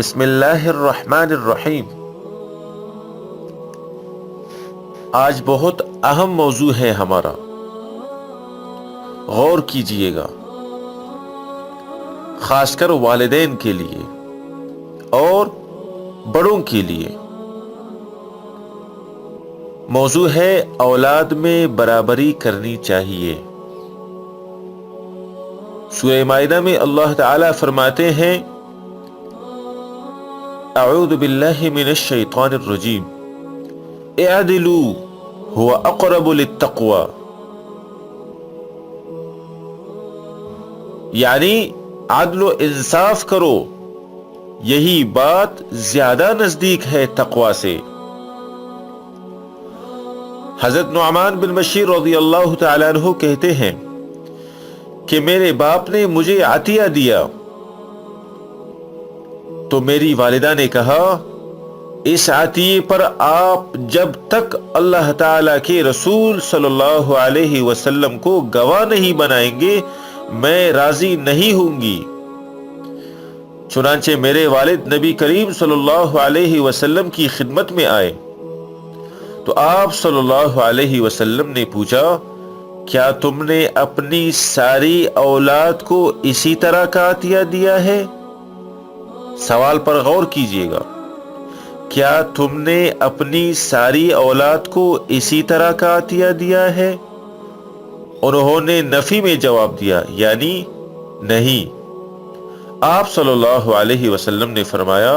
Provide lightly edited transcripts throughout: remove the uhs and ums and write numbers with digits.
بسم اللہ الرحمن الرحیم۔ آج بہت اہم موضوع ہے ہمارا، غور کیجئے گا، خاص کر والدین کے لیے اور بڑوں کے لیے۔ موضوع ہے اولاد میں برابری کرنی چاہیے۔ سورہ مائدہ میں اللہ تعالیٰ فرماتے ہیں، اعوذ باللہ من الشیطان الرجیم، اعدلوا هو اقرب للتقوی، یعنی عدل و انصاف کرو، یہی بات زیادہ نزدیک ہے تقوی سے۔ حضرت نعمان بن بشیر رضی اللہ تعالیٰ عنہ کہتے ہیں کہ میرے باپ نے مجھے عطیہ دیا تو میری والدہ نے کہا، اس عطیے پر آپ جب تک اللہ تعالیٰ کے رسول صلی اللہ علیہ وسلم کو گواہ نہیں بنائیں گے میں راضی نہیں ہوں گی۔ چنانچہ میرے والد نبی کریم صلی اللہ علیہ وسلم کی خدمت میں آئے تو آپ صلی اللہ علیہ وسلم نے پوچھا، کیا تم نے اپنی ساری اولاد کو اسی طرح کا عطیہ دیا ہے؟ سوال پر غور کیجئے گا، کیا تم نے اپنی ساری اولاد کو اسی طرح کا عطیہ دیا ہے؟ انہوں نے نفی میں جواب دیا، یعنی نہیں۔ آپ صلی اللہ علیہ وسلم نے فرمایا،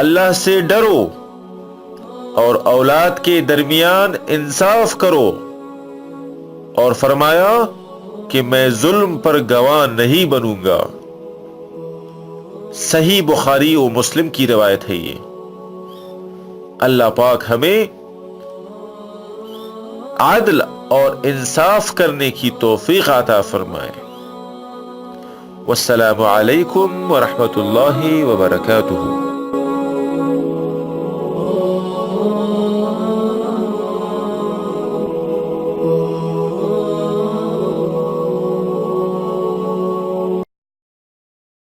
اللہ سے ڈرو اور اولاد کے درمیان انصاف کرو، اور فرمایا کہ میں ظلم پر گواہ نہیں بنوں گا۔ صحیح بخاری و مسلم کی روایت ہے یہ۔ اللہ پاک ہمیں عدل اور انصاف کرنے کی توفیق عطا فرمائے۔ والسلام علیکم ورحمۃ اللہ وبرکاتہ۔